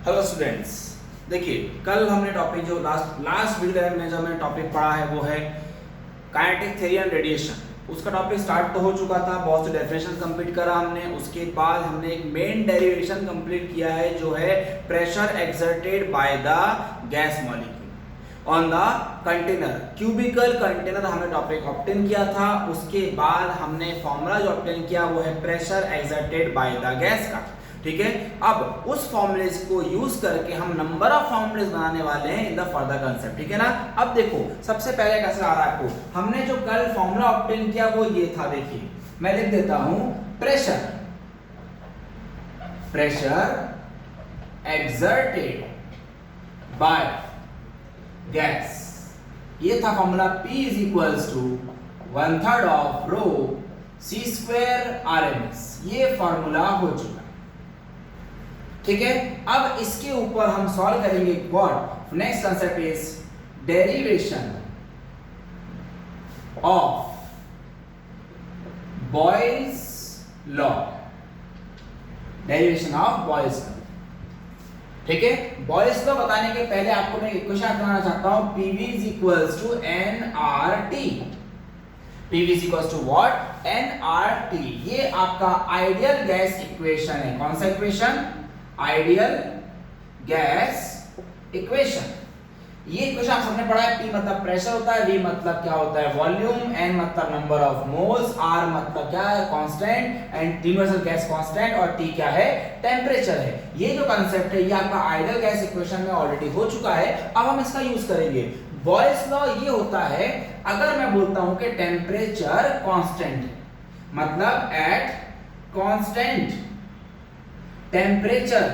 Hello students, देखिए कल हमने टॉपिक जो लास्ट वीडियो में जो हमने टॉपिक पढ़ा है वो है काइनेटिक थ्योरी एंड रेडिएशन। उसका टॉपिक स्टार्ट तो हो चुका था, बहुत से डेफिनेशन कंप्लीट करा हमने। उसके बाद हमने एक मेन डेरिवेशन कंप्लीट किया है जो है pressure exerted by the gas molecule on the container, cubical container हमने टॉपिक ऑब्टेन किया था। उसके बाद हमने फॉर्मूला जो ऑब्टेन किया वो है pressure exerted by the gas का, ठीक है। अब उस फॉर्मूलेज को यूज करके हम नंबर ऑफ फॉर्मूलेज बनाने वाले हैं इन द फर्दर कांसेप्ट, ठीक है ना। अब देखो सबसे पहले कैसे आ रहा है आपको, हमने जो कल फॉर्मूला ऑब्टेन किया वो ये था। देखिए मैं लिख देता हूं प्रेशर एक्सर्टेड बाय गैस, ये था formula P is equals to 1/3 of rho C square RMS। ये फॉर्मूला हो चुका, ठीक है। अब इसके ऊपर हम सॉल्व करेंगे what next concept is derivation of Boyle's law, derivation of Boyle's law, ठीक है। बॉयल्स लॉ बताने के पहले आपको मैं इक्वेशन बनाना चाहता हूं, PV is equals to nRT। PV is equals to what nRT। ये आपका आइडियल गैस इक्वेशन है। कौन सा इक्वेशन? Ideal gas equation. ये इक्वेशन आप सबने पढ़ा है। P मतलब प्रेशर होता है, V मतलब क्या होता है वॉल्यूम, N मतलब नंबर ऑफ मोल्स, R मतलब क्या है constant and universal gas constant, और T क्या है टेम्परेचर है। ये जो कांसेप्ट है ये आपका आइडियल गैस इक्वेशन में ऑलरेडी हो चुका है। अब हम इसका यूज करेंगे। बॉयल्स लॉ ये होता है, अगर मैं बोलता हूं कि टेम्परेचर कांस्टेंट है, मतलब eight constant temperature,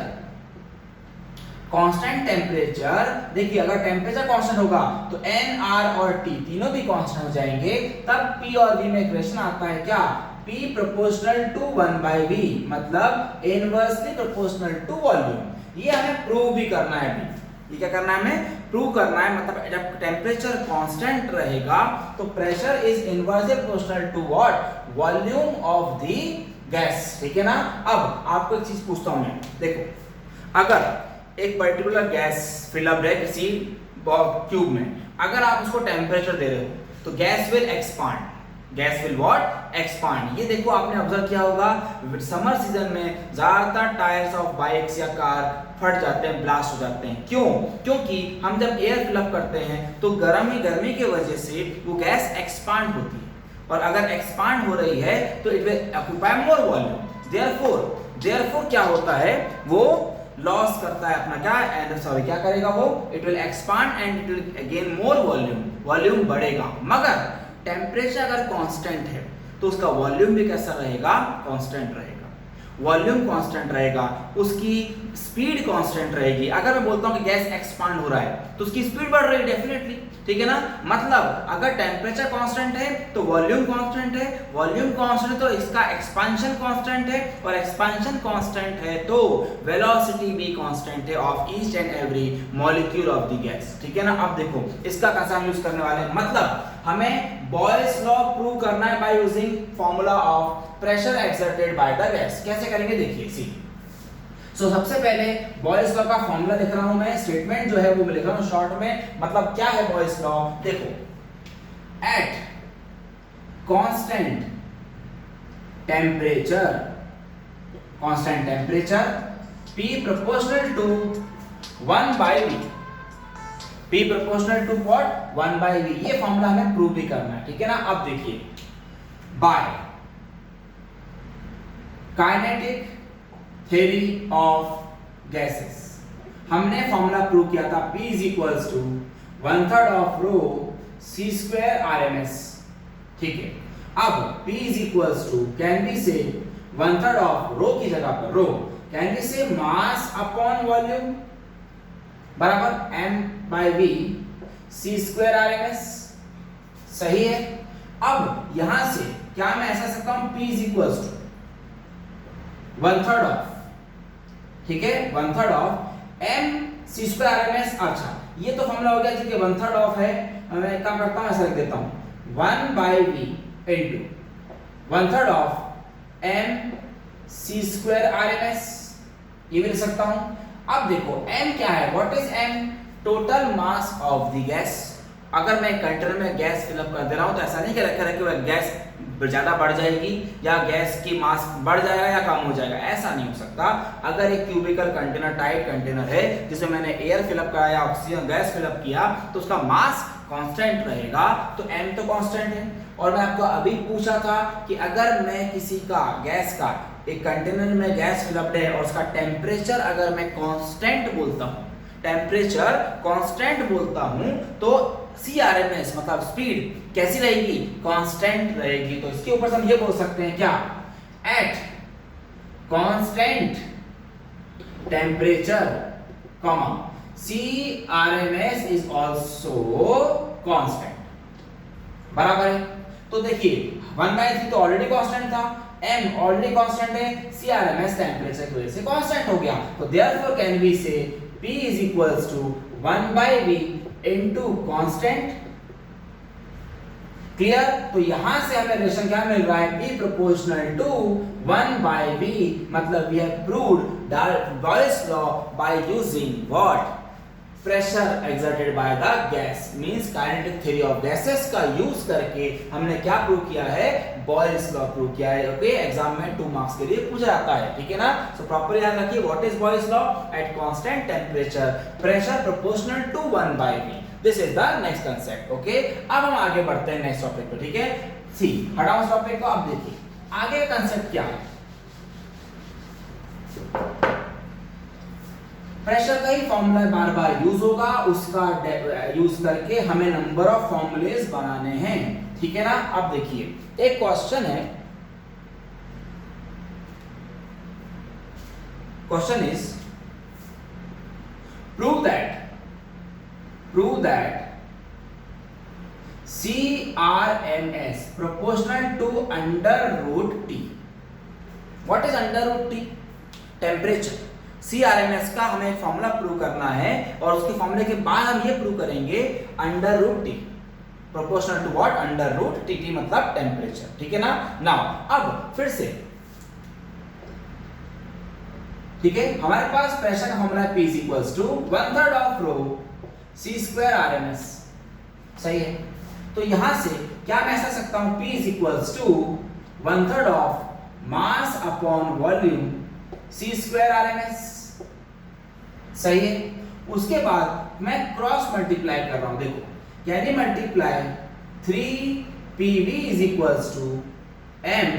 constant temperature, देखिए अगर टेम्परेचर कांस्टेंट होगा तो N, R और T तीनों भी कांस्टेंट हो जाएंगे, तब P और V में इक्वेशन आता है क्या? P प्रोपोर्शनल टू 1/V, मतलब इनवर्सली प्रोपोर्शनल टू वॉल्यूम। ये हमें प्रूव भी करना है अभी। ये क्या करना है? हमें प्रूव करना है। मतलब जब टेम्परेचर कांस्टेंट रहेगा तो pressure is inversely proportional to what volume of the gas, ठीक है ना। अब आपको एक चीज पूछता हूं मैं, देखो अगर एक पर्टिकुलर गैस फिलअप है किसी क्यूब में, अगर आप उसको टेम्परेचर दे रहे हो तो gas will expand, gas will what expand. ये देखो आपने ऑब्जर्व किया होगा समर सीजन में ज्यादातर टायर्स ऑफ बाइक्स या कार फट जाते हैं, ब्लास्ट हो जाते हैं। क्यों? क्योंकि हम जब एयर फिलअप करते हैं तो गर्मी की वजह से वो गैस एक्सपांड होती है, और अगर एक्सपांड हो रही है तो it will occupy more volume. Therefore क्या होता है, वो लॉस करता है अपना क्या करेगा वो, it will expand and it will gain more volume, volume बढ़ेगा। मगर टेम्परेचर अगर कांस्टेंट है तो उसका वॉल्यूम भी कैसा रहेगा? कांस्टेंट रहेगा। वॉल्यूम कांस्टेंट रहेगा, उसकी स्पीड कांस्टेंट रहेगी। अगर मैं बोलता हूं कि गैस एक्सपांड हो रहा है तो उसकी स्पीड बढ़ रही है डेफिनेटली, ठीक है ना। मतलब अगर टेम्परेचर कांस्टेंट है तो वॉल्यूम कांस्टेंट है, वॉल्यूम कांस्टेंट है तो इसका एक्सपेंशन कांस्टेंट है, और एक्सपेंशन कांस्टेंट है तो वेलोसिटी भी कांस्टेंट है of each and every molecule of the gas, ठीक है ना। अब देखो इसका कैसे हम यूज करने वाले हैं, मतलब हमें बॉयल्स लॉ प्रूव करना है by using formula of pressure exerted by the gas. कैसे करेंगे देखिए, सी सबसे पहले बॉयल्स लॉ का फॉर्मूला लिख रहा हूं मैं, स्टेटमेंट जो है वो मैं लिख रहा हूं शॉर्ट में। मतलब क्या है बॉयल्स लॉ? देखो at constant temperature P proportional to 1/V, P proportional to what 1/V। ये फॉर्मूला हमें प्रूव भी करना है, ठीक है ना। अब देखिए by kinetic theory of gases हमने फॉर्मूला प्रूव किया था, P is equals to 1/3 of rho C square RMS, ठीक है। अब P is equals to can be say 1/3 of रो की जगह पर रो कैन बी से मास अपॉन वॉल्यूम बराबर M/V C स्क्वायर RMS, सही है। अब यहां से क्या मैं ऐसा सकता हूं, P is equals to 1/3 of, ठीक है, 1/3 of M C square RMS। अच्छा ये तो फॉर्मूला हो गया, ठीक है, 1/3 ऑफ है। मैं एक काम करता हूं, ऐसा लिख देता हूं 1/V into 1/3 of M C square RMS, ये भी लिख सकता हूं। अब देखो m क्या है, what is m? Total mass of the gas. अगर मैं कंटेनर में गैस फिलअप कर दे रहा हूं तो ऐसा नहीं कि रखा रखे गैस ज्यादा बढ़ जाएगी या गैस की मास बढ़ जाएगा या कम हो जाएगा, ऐसा नहीं हो सकता। अगर एक क्यूबिकल कंटेनर, टाइट कंटेनर है जिसमें मैंने एयर फिलअप कराया, ऑक्सीजन गैस फिलअप किया, तो उसका मास कांस्टेंट रहेगा, तो m तो कांस्टेंट है। और मैं आपको अभी पूछा था कि अगर मैं किसी का गैस का, एक कंटेनर में गैस फिलअप्ड है और उसका टेम्परेचर अगर मैं कांस्टेंट बोलता हूं, टेम्परेचर कांस्टेंट बोलता हूं, तो CRMS मतलब स्पीड कैसी रहेगी? कांस्टेंट रहेगी। तो इसके ऊपर से हम ये बोल सकते हैं क्या? Eight constant temperature comma CRMS is also constant. बराबर है। तो देखिए 1/3 तो ऑलरेडी कांस्टेंट था, m ऑलरेडी कांस्टेंट है, CRMS टेम्परेचर की वजह से कांस्टेंट हो गया। तो देयरफॉर कैन वी से P is equals to 1/v into constant। Clear? तो यहां से हमें रिलेशन क्या मिल रहा है? P proportional to 1/v, मतलब we have proved Boyle's law by using what? Pressure exerted by the gas, means kinetic theory of gases का use करके हमने क्या प्रूव किया है? बॉयल्स लॉ प्रूव किया है। ओके, एग्जाम में 2 मार्क्स के लिए पूछा जाता है, ठीक है ना? सो प्रॉपर याद रखिए, what is Boyle's law? At constant temperature pressure proportional to 1/v। This is the next concept. Okay, अब हम आगे बढ़ते हैं नेक्स्ट टॉपिक पे, ठीक है? सी हटाओ इस टॉपिक को। अब देखिए आगे का कांसेप्ट क्या है। प्रेशर का ही फॉर्मूला बार बार यूज होगा, उसका यूज करके हमें नंबर ऑफ फॉर्मूलेज बनाने हैं, ठीक है ना? अब देखिए एक क्वेश्चन है, question is prove that CRMS proportional to √T। What is √T? Temperature. CRMS का हमें एक फॉर्मूला प्रूव करना है और उसके फॉर्मूले के बाद हम ये प्रूव करेंगे √T proportional to what? √T मतलब टेम्परेचर, ठीक है ना? नाउ अब फिर से, ठीक है, हमारे पास प्रेशर का फॉर्मूला है P is equals to 1/3 of rho C² RMS। सही है। तो यहां से क्या मैं ऐसा सकता हूं? P is equals to 1/3 of mass upon volume C² RMS। सही है। उसके बाद मैं क्रॉस मल्टीप्लाई कर रहा हूं, देखो can you multiply 3PV is equals to m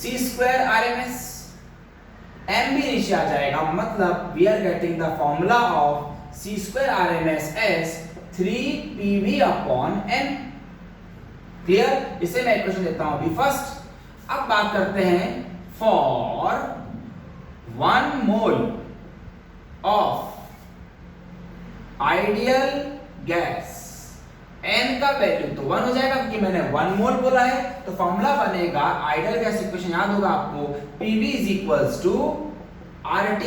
C² RMS। m भी नीचे आ जाएगा, मतलब we are getting the formula of C² RMS as 3PV upon m। Clear? इसे मैं इक्वेशन देता हूं अभी फर्स्ट। अब बात करते हैं for 1 mole of ideal gas, n का वैल्यू तो 1 हो जाएगा क्योंकि मैंने 1 मोल बोला है। तो फॉर्मूला बनेगा, आइडियल गैस इक्वेशन याद होगा आपको, PV is equals to RT,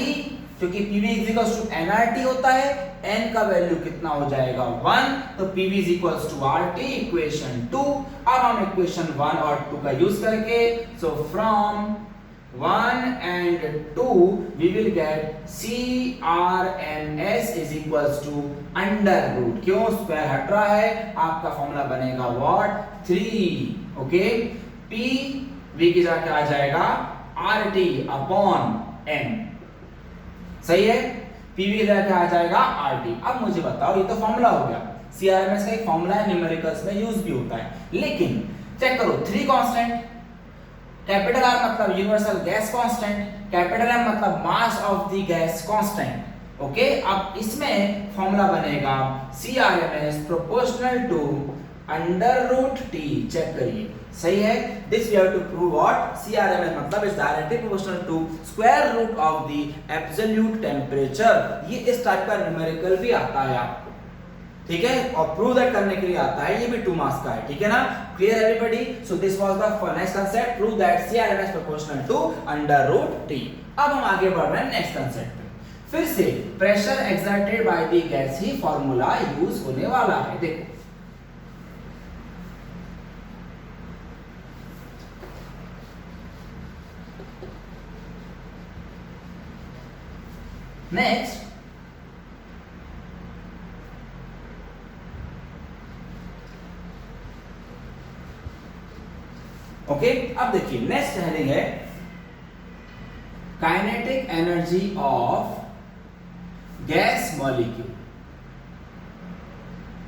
क्योंकि PV is equals to nRT होता है, n का वैल्यू कितना हो जाएगा? 1, तो PV is equals to RT equation 2। अब हम इक्वेशन 1 और 2 का यूज करके, so from 1 and 2 we will get CRMS is equals to √, क्यों? स्क्वायर हट रहा है, आपका फॉर्मूला बनेगा व्हाट? 3। ओके, P V की जगह क्या आ जाएगा? RT upon n। सही है। PV की जगह क्या आ जाएगा? RT। अब मुझे बताओ, ये तो फॉर्मूला हो गया, CRMS का एक फॉर्मूला है, न्यूमेरिकल्स में यूज भी होता है, लेकिन चेक करो 3 कांस्टेंट, कैपिटल R मतलब universal gas constant, capital M मतलब mass of the gas constant. Okay, अब इसमें फॉर्मूला बनेगा CRMS proportional to √T। Check करिए, सही है। This we have to prove what? CRMS मतलब is directly proportional to square root of the absolute temperature. ये इस टाइप का न्यूमेरिकल भी आता है आपको, ठीक है, और प्रूव दैट करने के लिए आता है, ये भी 2 मार्क्स का है, ठीक है ना? Clear everybody? So this was the next concept, prove that CRMS proportional to √T। अब हम आगे बढ़ रहे हैं नेक्स्ट कांसेप्ट पे। फिर से pressure exerted by the gas he formula use होने वाला है। देखो नेक्स्ट ओके, अब देखिए नेक्स्ट हेडिंग है kinetic energy of gas molecule.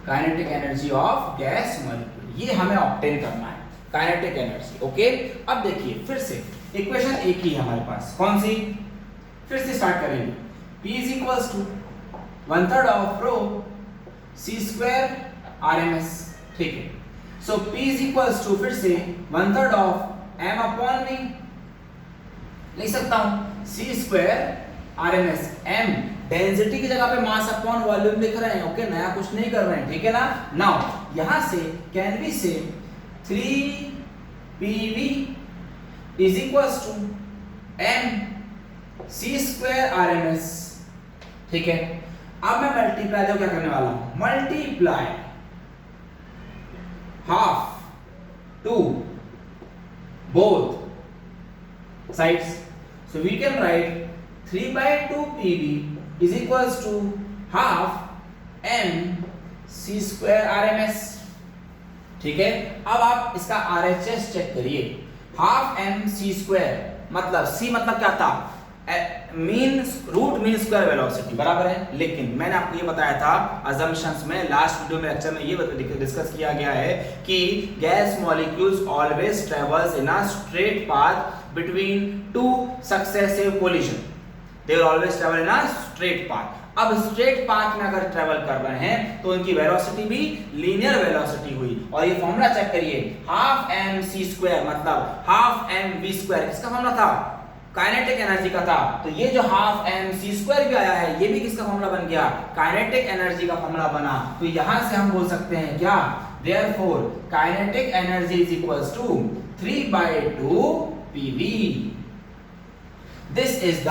Kinetic energy of gas molecule, ये हमें ऑब्टेन करना है काइनेटिक एनर्जी। ओके, अब देखिए फिर से इक्वेशन एक ही है हमारे पास, कौन सी, फिर से स्टार्ट करेंगे। P is equals to 1/3 of rho c square RMS, ठीक है। सो P is equals to फिर से 1/3 of m upon v, लिख सकता हूं c square RMS, m density की जगह पे मास अपॉन वॉल्यूम लिख रहे हैं। ओके, नया कुछ नहीं कर रहे हैं, ठीक है ना। नाउ यहां से कैन वी से 3PV is equals to m c square RMS, ठीक है। अब मैं मल्टीप्लाई तो क्या करने वाला हूं, multiply half to both sides, so we can write 3/2 PV is equals to half m c square RMS, ठीक है। अब आप इसका RHS चेक करिए, हाफ m c स्क्वायर मतलब c मतलब क्या था, रूट मीन स्क्वायर वेलोसिटी, बराबर है। लेकिन मैंने आपको ये बताया था अजम्पशंस में, लास्ट वीडियो में लेक्चर में ये डिस्कस किया गया है कि gas molecules always travels in a straight path between two successive collision, they will always travel in a straight path. अब स्ट्रेट पाथ में अगर ट्रेवल कर रहे हैं तो इनकी वेलोसिटी भी लीनियर वेलोसिटी हुई। और ये फॉर्मूला चेक करिए, हाफ m c स्क्वायर मतलब हाफ m v स्क्वायर, किसका फॉर्मूला था, काइनेटिक एनर्जी का था। तो ये जो हाफ m c स्क्वायर भी आया है, ये भी किसका फॉर्मूला बन गया, काइनेटिक एनर्जी का फॉर्मूला बना। तो यहां से हम बोल सकते हैं क्या, therefore kinetic energy is equals to 3/2 PV। This is the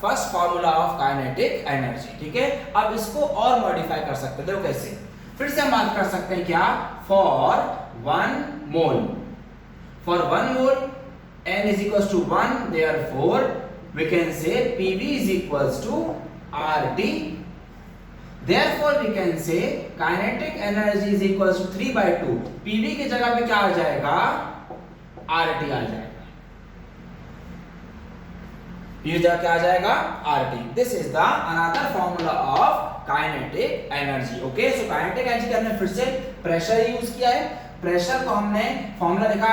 first formula of kinetic energy, ठीक है। अब इसको और मॉडिफाई कर सकते हैं, देखो कैसे, फिर से हम बात कर सकते हैं क्या, for 1 mole, for 1 mole n is equals to 1, therefore we can say PV is equals to RT, therefore we can say kinetic energy is equals to 3/2, PV की जगह पे क्या आ जाएगा, RT आ जाएगा, PV की जगह क्या आ जाएगा, RT। This is the another formula of kinetic energy. Okay, so kinetic energy के हमने फिर से प्रेशर यूज किया है। प्रेशर को हमने फॉर्मूला देखा,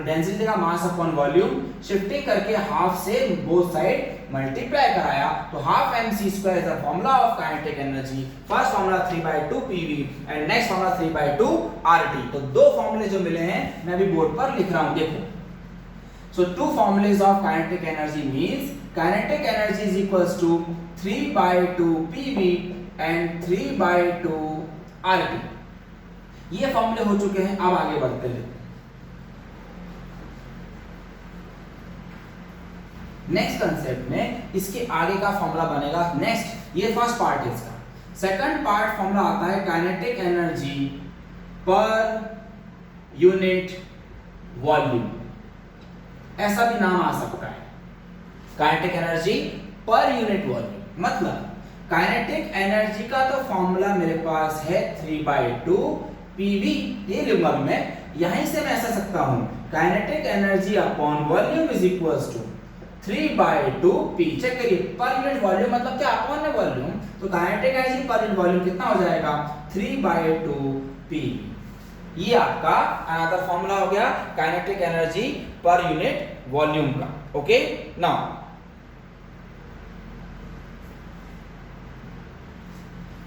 डेंसिटी देखा, मास अपॉन वॉल्यूम, शिफ्टिंग करके हाफ से बोथ साइड मल्टीप्लाई कराया, तो half m c square is the formula of kinetic energy. First formula 3/2 PV and next formula 3/2 RT। तो दो फॉर्मूले जो मिले हैं मैं अभी बोर्ड पर लिख रहा हूं, देखो। So two formulas of kinetic energy means kinetic energy is equals to 3/2 PV and 3/2 RT। ये फॉर्मूले हो चुके हैं, अब आगे बढ़ते हैं। नेक्स्ट कंसेप्ट में इसके आगे का फॉर्मूला बनेगा। नेक्स्ट, ये फर्स्ट पार्ट है इसका। सेकंड पार्ट फॉर्मूला आता है kinetic energy per unit volume, ऐसा भी नाम आ सकता है, kinetic energy per unit volume. मतलब काइनेटिक एनर्जी का तो फॉर्मूला मेरे पास है 3/2 PV, ये लूंगा मैं, यहीं से मैं ऐसा सकता हूं, kinetic energy upon volume is equals to 3/2 P। Check करिए, पर यूनिट वॉल्यूम मतलब क्या, अपॉन में वॉल्यूम, तो kinetic energy per unit volume कितना हो जाएगा, 3/2 P। ये आपका अनदर फॉर्मूला हो गया kinetic energy per unit volume का। Okay, now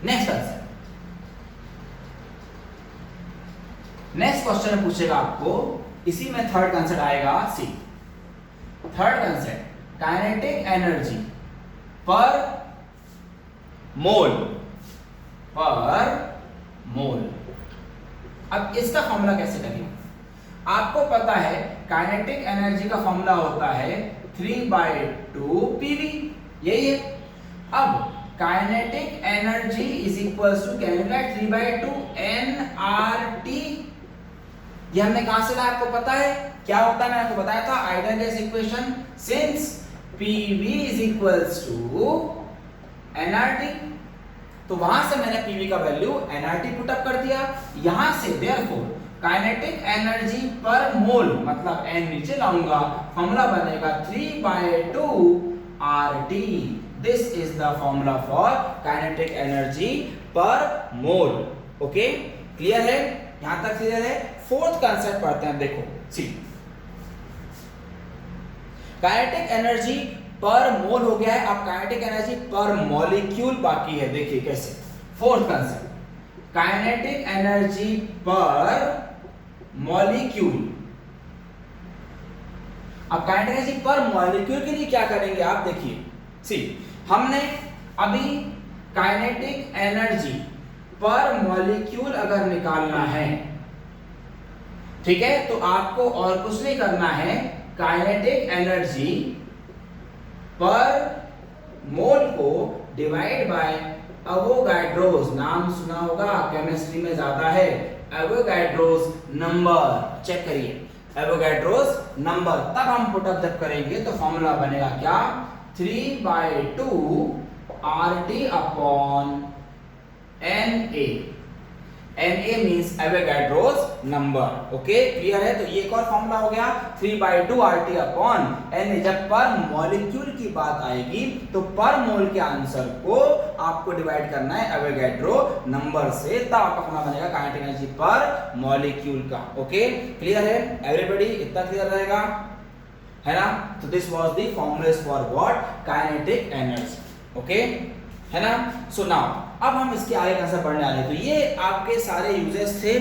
next answer, next question में पूछेगा आपको, इसी में थर्ड कंसेप्ट आएगा C. Third concept kinetic energy per mole, पर मोल। अब इसका फॉर्मूला कैसे करेंगे, आपको पता है काइनेटिक एनर्जी का फॉर्मूला होता है 3/2 PV, यही है। अब kinetic energy is equals to calculate 3/2 nRT। ये हमने कहां से लाया आपको पता है, क्या होता है, मैंने आपको बताया था ideal gas equation, since PV is equals to nRT, तो वहां से मैंने पीवी का वैल्यू nRT पुट अप कर दिया। यहां से देयरफॉर काइनेटिक एनर्जी पर मोल, मतलब n नीचे लाऊंगा, फॉर्मूला बनेगा 3/2 RT। This is the formula for kinetic energy per mole. Okay, clear है? यहां तक क्लियर है? फोर्थ कांसेप्ट पढ़ते हैं। देखो सी, काइनेटिक एनर्जी पर मोल हो गया है, अब काइनेटिक एनर्जी पर मॉलिक्यूल बाकी है। देखिए कैसे, फोर्थ कांसेप्ट, काइनेटिक एनर्जी पर मॉलिक्यूल। अब काइनेटिक एनर्जी पर मॉलिक्यूल के लिए क्या करेंगे आप देखिए, सी हमने अभी काइनेटिक एनर्जी पर मॉलिक्यूल अगर निकालना है, ठीक है, तो आपको और कुछ नहीं करना है, काइनेटिक एनर्जी पर मोल को डिवाइड बाय एवोगाड्रोस, नाम सुना होगा, केमिस्ट्री में ज्यादा है, एवोगाड्रोस नंबर। चेक करिए एवोगाड्रोस नंबर, तब हम पुटअप जब करेंगे तो फॉर्मूला बनेगा क्या, 3/2 RT upon Na। Na means Avogadro's number. Okay, clear है? तो ये एक और फॉर्मूला हो गया 3/2 RT अपॉन Na। जब पर मॉलिक्यूल की बात आएगी तो पर मोल के आंसर को आपको डिवाइड करना है एवोगाड्रो नंबर से, तब आपका फॉर्मूला बनेगा काइनेटिक एनर्जी पर मॉलिक्यूल का। ओके, क्लियर है एवरीबॉडी? इतना क्लियर रहेगा, है ना? तो this was the formulas for what, kinetic energy. Okay, है ना? सो नाउ अब हम इसके आगे कैसे पढ़ने वाले हैं। तो ये आपके सारे यूजेस थे,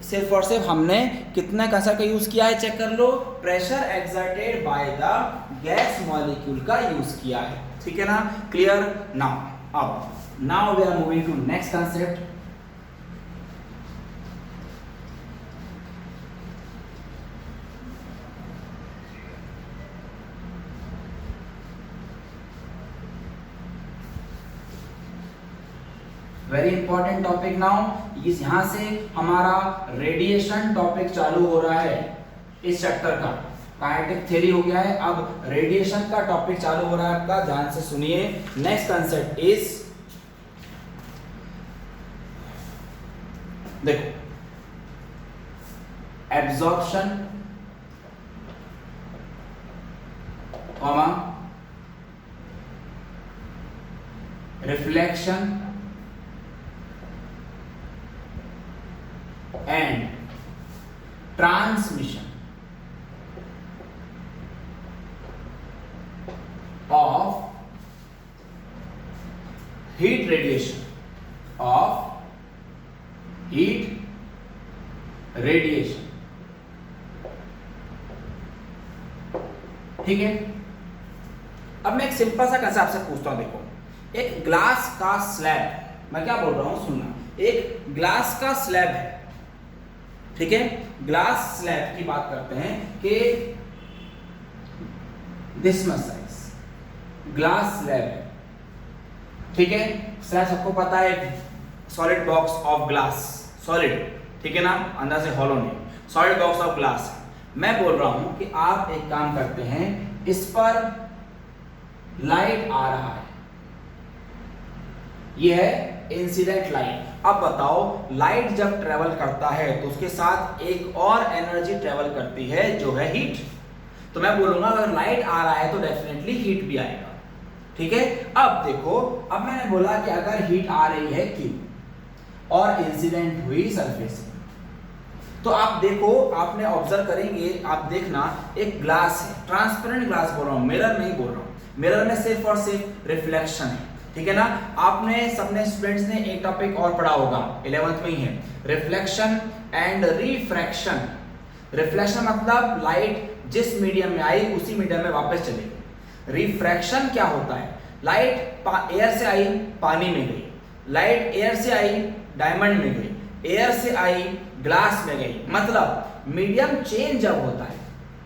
सिर्फ और सिर्फ हमने कितना कंसेप्ट का यूज किया है चेक कर लो, pressure exerted by the gas molecule का यूज किया है। ठीक है ना? Clear? Now we are moving to next concept. Very important topic now, इस यहां से हमारा रेडिएशन टॉपिक चालू हो रहा है इस चैप्टर का। काइनेटिक थ्योरी हो गया है, अब रेडिएशन का टॉपिक चालू हो रहा है आपका, ध्यान से सुनिए। नेक्स्ट कंसेप्ट इज, देखो, absorption, comma, reflection and transmission of heat radiation, ठीक है? अब मैं एक सिंपल सा कंसेप्ट आपसे पूछता हूं। देखो, एक ग्लास का स्लैब, मैं क्या बोल रहा हूं सुनना, एक ग्लास का स्लैब है, ठीक है? ग्लास स्लैब की बात करते हैं कि this much size glass slab है, ठीक है? स्लैब सबको पता है, solid box of glass, solid, ठीक है ना, अंदर से हॉलो नहीं, सॉलिड बॉक्स ऑफ ग्लास। मैं बोल रहा हूं कि आप एक काम करते हैं, इस पर लाइट आ रहा है, यह है इंसिडेंट लाइट। अब बताओ, लाइट जब ट्रेवल करता है तो उसके साथ एक और एनर्जी ट्रेवल करती है जो है हीट। तो मैं बोलूंगा अगर लाइट आ रहा है तो डेफिनेटली हीट भी आएगा, ठीक है? अब देखो, अब मैंने बोला कि अगर हीट आ रही है क्यों और इंसिडेंट हुई सरफेस, तो आप देखो, आपने ऑब्जर्व करेंगे, आप देखना, एक ग्लास है, ट्रांसपेरेंट ग्लास बोल रहा हूं, मिरर नहीं बोल रहा हूं, मिरर में सिर्फ और सिर्फ रिफ्लेक्शन है, ठीक है ना? आपने सबने स्टूडेंट्स ने एक टॉपिक और पढ़ा होगा, 11th में ही है, रिफ्लेक्शन एंड रिफ्रैक्शन। रिफ्लेक्शन मतलब लाइट जिस मीडियम में आई उसी मीडियम में वापस चली गई। रिफ्रैक्शन क्या होता है, लाइट एयर से आई पानी में गई, लाइट एयर से आई डायमंड में गई, एयर से आई ग्लास में गई, मतलब मीडियम चेंज जब होता है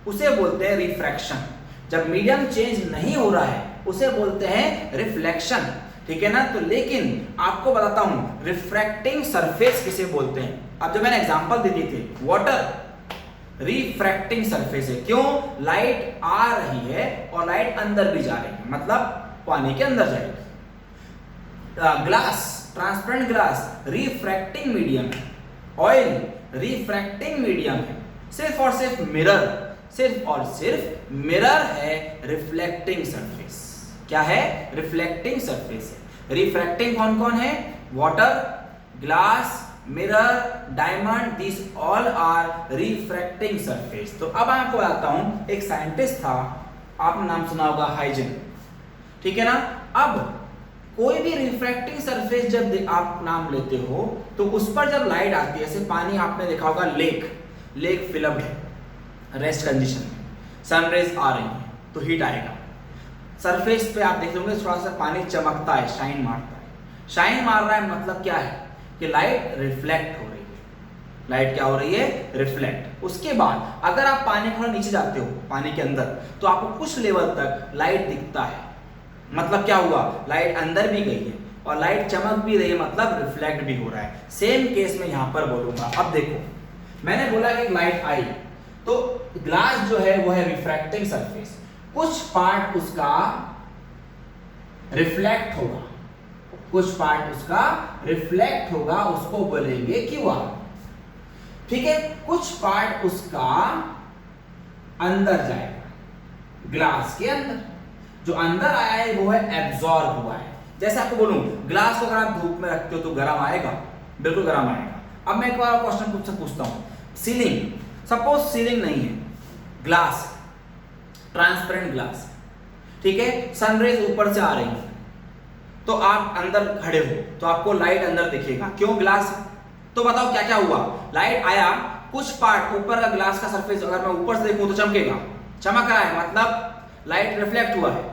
उसे बोलते हैं रिफ्रैक्शन। जब मीडियम चेंज नहीं हो रहा है उसे बोलते हैं रिफ्लेक्शन, ठीक है ना? तो लेकिन आपको बताता हूं रिफ्रैक्टिंग सरफेस किसे बोलते हैं। अब जो मैंने एग्जांपल दी थी, वाटर रिफ्रैक्टिंग सरफेस है, क्यों? लाइट आ रही है और लाइट अंदर भी जा रही है, मतलब पानी के अंदर जाएगी, glass, transparent glass refracting medium है, ऑयल रिफ्रैक्टिंग मीडियम है, सिर्फ और सिर्फ मिरर, सिर्फ और सिर्फ मिरर है रिफ्लेक्टिंग सरफेस। क्या है? रिफ्लेक्टिंग सरफेस है। रिफ्रैक्टिंग कौन कौन है? Water, glass, mirror, diamond, this all are refracting surface. तो अब आपको बताता हूं, एक साइंटिस्ट था, आपने नाम सुना होगा हाइजन, ठीक है ना। अब कोई भी रिफ्रैक्टिंग सरफेस जब आप नाम लेते हो तो उस पर जब लाइट आती है, जैसे पानी आपने देखा होगा, लेक फिल्म्ड है रेस्ट कंडीशन में, सनरेज आ रही है तो हीट आएगा, सरफेस पे आप देख लोगे थोड़ा सा पानी चमकता है, शाइन मारता है। शाइन मार रहा है मतलब क्या है कि लाइट रिफ्लेक्ट हो रही है। लाइट क्या हो रही है? रिफ्लेक्ट। उसके बाद अगर आप पानी थोड़ा नीचे जाते हो, पानी के अंदर, तो आपको कुछ लेवल तक लाइट दिखता है, मतलब क्या हुआ? लाइट अंदर भी गई है और लाइट चमक भी रही है, मतलब रिफ्लेक्ट भी हो रहा है। सेम केस में यहां पर बोलूंगा। अब देखो, मैंने बोला कि लाइट आई तो ग्लास जो है वो है रिफ्रैक्टिंग सरफेस, कुछ पार्ट उसका रिफ्लेक्ट होगा, कुछ पार्ट उसका रिफ्लेक्ट होगा, उसको बोलेंगे क्यूआर, ठीक है। कुछ पार्ट उसका अंदर जाएगा, ग्लास के अंदर, जो अंदर आया है वो है एब्जॉर्ब हुआ है। जैसे आपको बोलूं, ग्लास को अगर आप धूप में रखते हो तो गर्म आएगा, बिल्कुल गर्म आएगा। अब मैं एक बार क्वेश्चन तुमसे पूछता हूं, सीलिंग, सपोज सीलिंग नहीं है, ग्लास, ट्रांसपेरेंट ग्लास, ठीक है, सनरेज ऊपर से आ रही है, तो आप अंदर खड़े हो तो आपको लाइट अंदर दिखेगा, क्यों? ग्लास। तो बताओ क्या क्या हुआ? लाइट आया, कुछ पार्ट ऊपर का ग्लास का सरफेस अगर मैं ऊपर से देखूं तो चमकेगा, चमक रहा है, मतलब लाइट रिफ्लेक्ट हुआ है।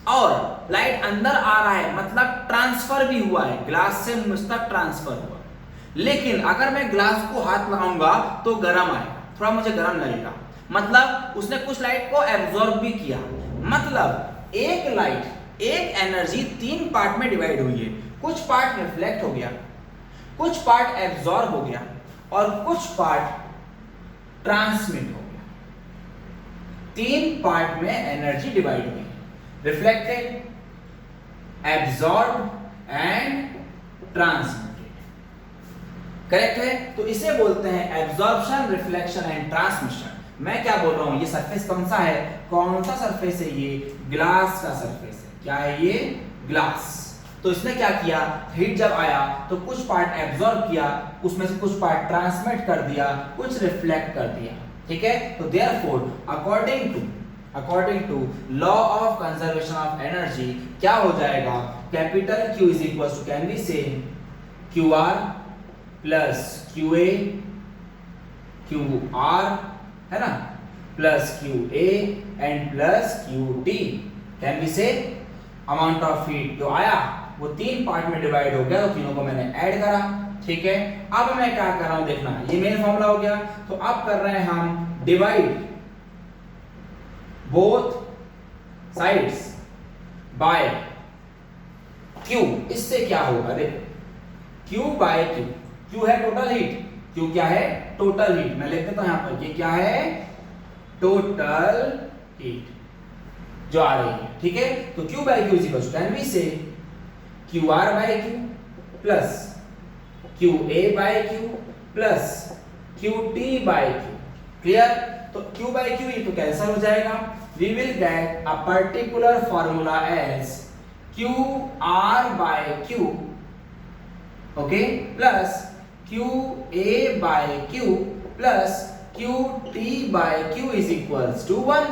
और लाइट अंदर आ रहा है, मतलब ट्रांसफर भी हुआ है, ग्लास से मुझ तक ट्रांसफर हुआ। लेकिन अगर मैं ग्लास को हाथ लगाऊंगा तो गर्म आएगा, थोड़ा मुझे गर्म लगेगा, मतलब उसने कुछ लाइट को एब्जॉर्ब भी किया। मतलब एक लाइट, एक एनर्जी 3 पार्ट में डिवाइड हुई है, कुछ पार्ट रिफ्लेक्ट हो गया, कुछ पार्ट एब्जॉर्ब हो गया और कुछ पार्ट ट्रांसमिट हो गया। 3 पार्ट में एनर्जी डिवाइड हुई, reflected, absorb and transmitted. Correct है? तो इसे बोलते हैं एब्जॉर्प्शन, रिफ्लेक्शन एंड ट्रांसमिशन। मैं क्या बोल रहा हूं, ये सरफेस कौन सा है? कौन सा सरफेस है ये? ग्लास का सरफेस है। क्या है ये? ग्लास। तो इसने क्या किया, हीट जब आया तो कुछ पार्ट एब्जॉर्ब किया, उसमें से कुछ पार्ट ट्रांसमिट कर दिया, कुछ रिफ्लेक्ट कर दिया, ठीक है। तो therefore according to law of conservation of energy क्या हो जाएगा, capital Q is equal to, can be say QR plus QA, QR है ना, plus QA and plus QT, can be say amount of heat जो आया वो 3 part में divide हो गया, तो तीनों को मैंने ऐड करा, ठीक है। अब मैं क्या कर रहा हूं देखना, ये मेन फॉर्मूला हो गया। तो अब कर रहे हैं हम divide both sides by Q। इससे क्या होगा देखो, Q बाय Q, Q है टोटल हीट, Q क्या है? Total heat. मैं लिख देता हूं यहां पर, ये क्या है? टोटल हीट जो आ रही है, ठीक है। तो Q by Q is equal to, can we say QR by Q plus QA by Q plus QT by Q। Clear? तो Q बाय Q ये तो कैंसिल हो जाएगा, we will get a particular formula as QR by Q, okay, plus QA by Q plus QT by Q is equals to 1।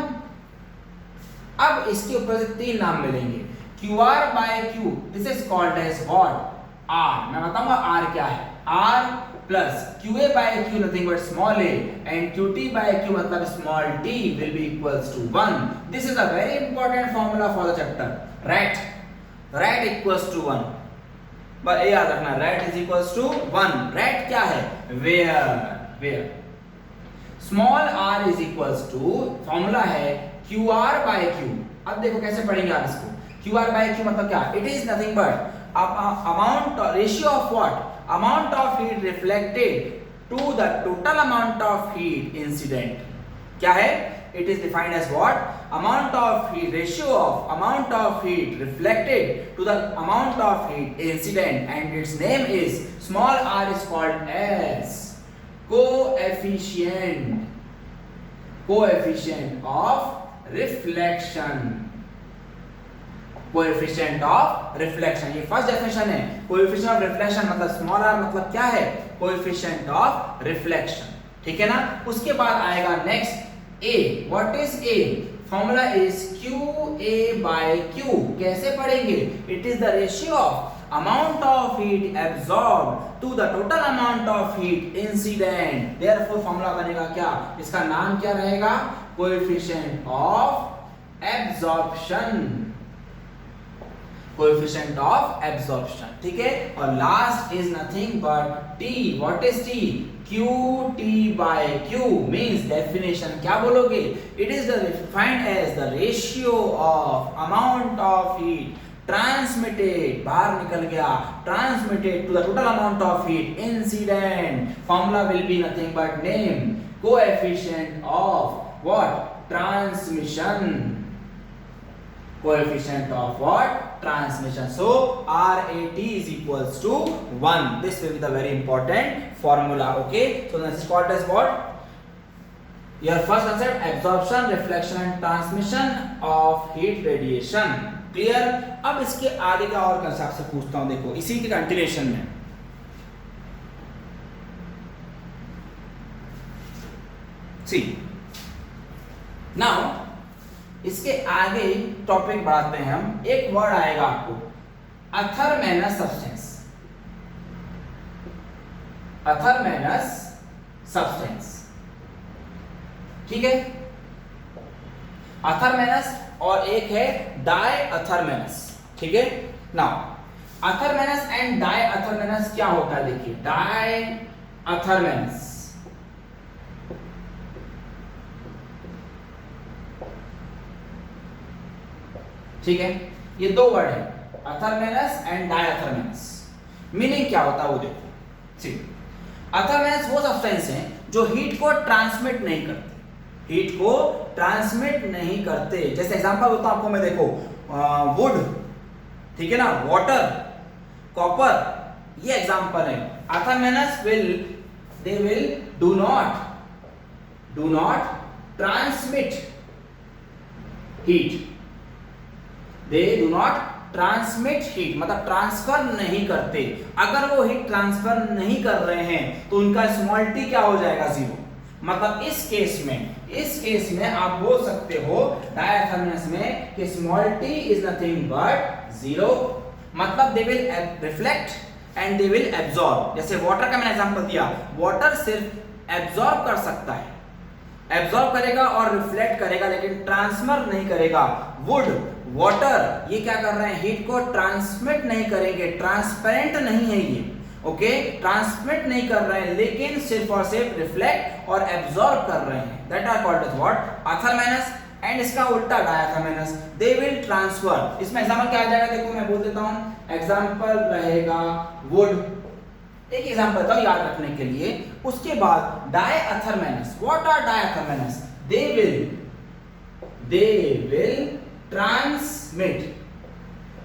अब इसके ऊपर से 3 नाम मिलेंगे, QR by Q, this is called as what? R। मैं बताऊंगा R क्या है। R plus QA by Q nothing but small a and QT by Q मतलब small t will be equals to 1। This is a very important formula for the chapter. Rat equals to 1, बस ये याद रखना, rat is equals to 1। Rat क्या है? Where. Small r is equals to, formula है QR by Q। अब देखो कैसे पढ़ेंगे आप इसको, QR बाय Q मतलब क्या? It is nothing but amount, ratio of what? Amount of heat reflected to the total amount of heat incident। क्या है? It is defined as what? Amount of heat, ratio of amount of heat reflected to the amount of heat incident, and its name is small r is called as coefficient of reflection. Coefficient of reflection, ये first definition है. Coefficient of reflection मतलब small r मतलब क्या है? Coefficient of reflection. ठीक है ना. उसके बाद आएगा next A. What is A? Formula is QA by Q. कैसे पढ़ेंगे? It is the ratio of amount of heat absorb to the total amount of heat incident. Therefore formula बनेगा क्या? इसका नाम क्या रहेगा? Coefficient of absorption. Coefficient of absorption. ठीक है. और last is nothing but T. What is T? QT by Q means definition. क्या बोलोगे? It is defined as the ratio of amount of heat transmitted, बाहर निकल गया, transmitted to the total amount of heat incident. Formula will be nothing but name, coefficient of what? Transmission. Coefficient of what? Transmission. So RAT is equals to 1. This will be the very important formula. Okay. So this is called as what? Your first concept: absorption, reflection and transmission of heat radiation. Clear? अब इसके आगे का और concept से पूछता हूं. देखो इसी के कंटिन्यूएशन में See. Now इसके आगे टॉपिक बढ़ाते हैं हम. एक वर्ड आएगा आपको, अथर्मेनस सब्सटेंस. अथर्मेनस सब्सटेंस. ठीक है. अथर्मेनस और एक है डायअथर्मेनस. ठीक है. नाउ अथर्मेनस एंड डायअथर्मेनस क्या होता है? देखिए डायअथर्मेनस ठीक है. ये दो वर्ड है, अथर्मेनस एंड डायअथर्मेनस. मीनिंग क्या होता है वो देखो. ठीक. अथर्मेनस वो सब्सटेंस हैं जो हीट को ट्रांसमिट नहीं करते. हीट को ट्रांसमिट नहीं करते. जैसे एग्जांपल होता आपको मैं. देखो वुड. ठीक है ना. वाटर, कॉपर, ये एग्जांपल है. Athermanous they will do not transmit heat. They do not transmit heat, मतलब ट्रांसफर नहीं करते. अगर वो हीट ट्रांसफर नहीं कर रहे हैं तो उनका स्मॉल टी क्या हो जाएगा? 0. मतलब इस केस में आप बोल सकते हो डायअथर्मेनस में कि small T is nothing but 0. मतलब they will reflect and they will absorb. जैसे वाटर का मैंने एग्जांपल दिया. वाटर सिर्फ एब्जॉर्ब कर सकता है, एब्जॉर्ब करेगा और रिफ्लेक्ट करेगा, लेकिन ट्रांसफर नहीं करेगा. वुड, वाटर ये क्या कर रहे हैं? हीट को ट्रांसमिट नहीं करेंगे. ट्रांसपेरेंट नहीं है ये. ओके. ट्रांसमिट नहीं कर रहे हैं, लेकिन सिर्फ और सिर्फ रिफ्लेक्ट और एब्जॉर्ब कर रहे हैं. That are called as what? Athermanous. And इसका उल्टा डायअथर्मेनस, दे विल ट्रांसफर. इसमें एग्जांपल क्या आ जाएगा? देखो मैं बोल देता हूं. एग्जांपल रहेगा वुड. एक एग्जांपल बताओ याद रखने के लिए. उसके बाद diathermanous. What are diathermanous? They will transmit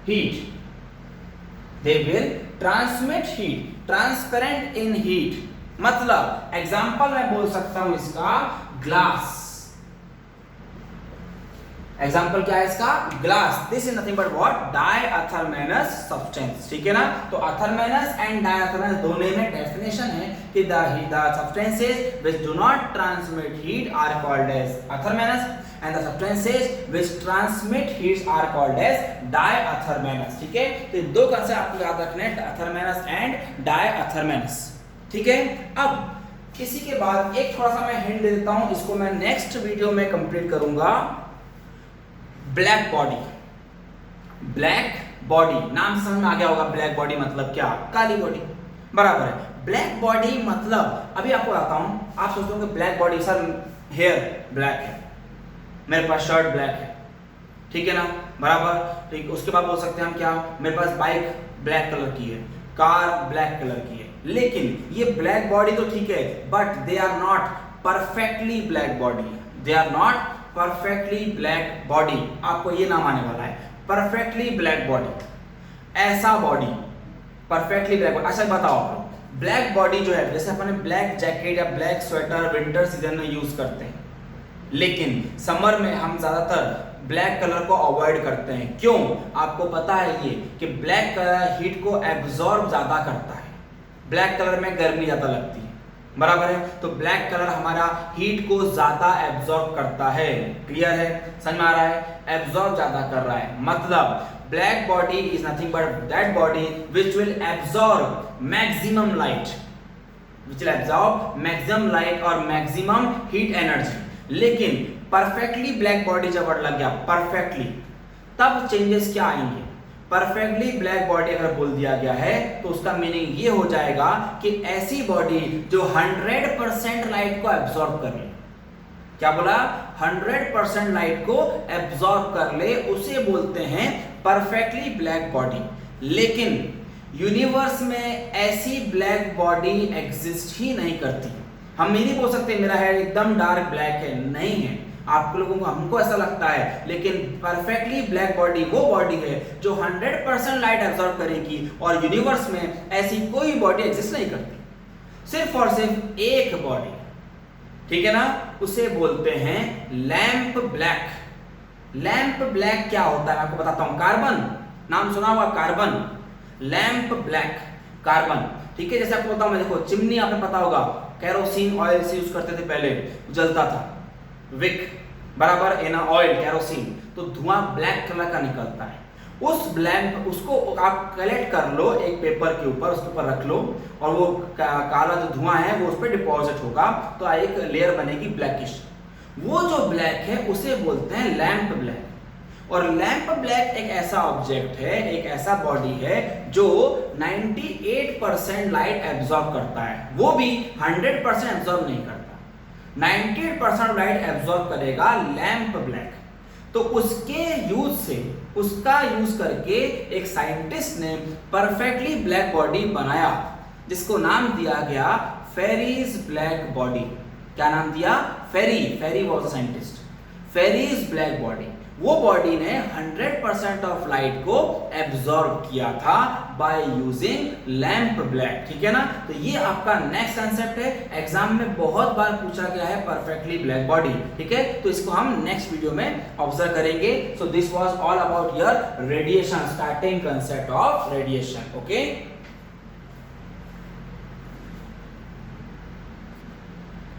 heat. They will transmit heat. Transparent in heat. मतलब एग्जांपल मैं बोल सकता हूं इसका ग्लास. एग्जांपल क्या है इसका? Glass. This is nothing but what? Diathermanous substance. ठीक है ना. तो अथर्मेनस एंड डायअथर्मेनस दोनों में डेफिनेशन है कि the substances which do not transmit heat are called as अथर्मेनस and the substances which transmit heat are called as diathermanous. ठीक है. तो दो कंसेप्ट आपको याद रखने हैं, अथर्मेनस एंड डायअथर्मेनस. ठीक है. अब इसी के बाद एक थोड़ा सा मैं हिंट दे देता हूं, इसको मैं नेक्स्ट वीडियो में कंप्लीट करूंगा. Black body. ब्लैक बॉडी नाम समझ में आ गया होगा. ब्लैक बॉडी मतलब क्या? काली बॉडी. बराबर है. ब्लैक बॉडी मतलब अभी आपको बताता हूं. आप सोचते हो कि black body sir hair black है, मेरे पास शर्ट ब्लैक है. ठीक है ना. बराबर. ठीक. उसके बाद बोल सकते हैं हम क्या? मेरे पास बाइक ब्लैक कलर की है, कार ब्लैक कलर की है. लेकिन ये ब्लैक बॉडी तो ठीक है, but they are not perfectly black body. They are not perfectly black body. आपको ये नाम आने वाला है, परफेक्टली ब्लैक बॉडी, ऐसा बॉडी परफेक्टली ब्लैक बॉडी। अच्छा बताओ आप लोग, ब्लैक बॉडी जो है, जैसे अपन ब्लैक जैकेट या ब्लैक स्वेटर विंटर सीजन में यूज करते हैं, लेकिन समर में हम ज्यादातर ब्लैक कलर को अवॉइड करते हैं। क्यों? आपको पता है ये कि ब्लैक कलर हीट को एब्जॉर्ब ज्यादा करता है, ब्लैक कलर में गर्मी ज्यादा लगती है, बराबर है। तो ब्लैक कलर हमारा हीट को ज्यादा एब्जॉर्ब करता है। क्लियर है? समझ में आ रहा है? एब्जॉर्ब ज्यादा कर रहा है, मतलब black body is nothing but that body which will absorb maximum light, which will absorb maximum light और मैक्सिमम हीट एनर्जी। लेकिन परफेक्टली ब्लैक बॉडी जब वर्ड लग गया, परफेक्टली, तब चेंजेस क्या आएंगे? परफेक्टली ब्लैक बॉडी अगर बोल दिया गया है तो उसका मीनिंग ये हो जाएगा कि ऐसी बॉडी जो 100% लाइट को एब्जॉर्ब कर ले। क्या बोला? 100% लाइट को एब्जॉर्ब कर ले, उसे बोलते हैं परफेक्टली ब्लैक बॉडी। लेकिन यूनिवर्स में ऐसी ब्लैक बॉडी एग्जिस्ट ही नहीं करती। हम ये नहीं बोल सकते मेरा हेयर एकदम डार्क ब्लैक है, नहीं है। आप लोगों को, हमको ऐसा लगता है, लेकिन परफेक्टली ब्लैक बॉडी वो बॉडी है जो 100% लाइट एब्जॉर्ब करेगी, और यूनिवर्स में ऐसी कोई बॉडी एग्जिस्ट नहीं करती। सिर्फ और सिर्फ एक बॉडी, ठीक है ना, उसे बोलते हैं लैंप ब्लैक। लैंप ब्लैक क्या होता है मैं आपको बताता हूं। कार्बन, नाम सुना हुआ कार्बन, लैंप ब्लैक, कार्बन, ठीक है। जैसे आपको बताऊं मैं, देखो चिमनी आपने पता होगा, कैरोसिन ऑयल से यूज करते थे पहले, जलता था, विक बराबर है ना, ऑयल कैरोसिन, तो धुआं ब्लैक कलर का निकलता है। उस ब्लैक, उसको आप कलेक्ट कर लो एक पेपर के ऊपर, उसके ऊपर रख लो, और वो काला जो धुआं है वो उस पर डिपॉजिट होगा, तो एक लेयर बनेगी ब्लैकिश। वो जो ब्लैक है उसे बोलते हैं लैंप ब्लैक। और लैंप ब्लैक एक ऐसा ऑब्जेक्ट है, एक ऐसा बॉडी है जो 98% लाइट एब्जॉर्ब करता है, वो भी 100% एब्जॉर्ब नहीं करता, 98% लाइट एब्जॉर्ब करेगा लैंप ब्लैक। तो उसके यूज से, उसका यूज करके एक साइंटिस्ट ने परफेक्टली ब्लैक बॉडी बनाया, जिसको नाम दिया गया फेरीज ब्लैक बॉडी। क्या नाम दिया? Ferry, Ferry was a scientist. Ferry's black body, वो बॉडी ने 100% ऑफ लाइट को एब्जॉर्ब किया था बाय यूजिंग लैंप ब्लैक, ठीक है ना। तो ये आपका नेक्स्ट कंसेप्ट है, एग्जाम में बहुत बार पूछा गया है परफेक्टली ब्लैक बॉडी, ठीक है। तो इसको हम नेक्स्ट वीडियो में ऑब्जर्व करेंगे। सो this was all about your radiation, starting concept of radiation, okay.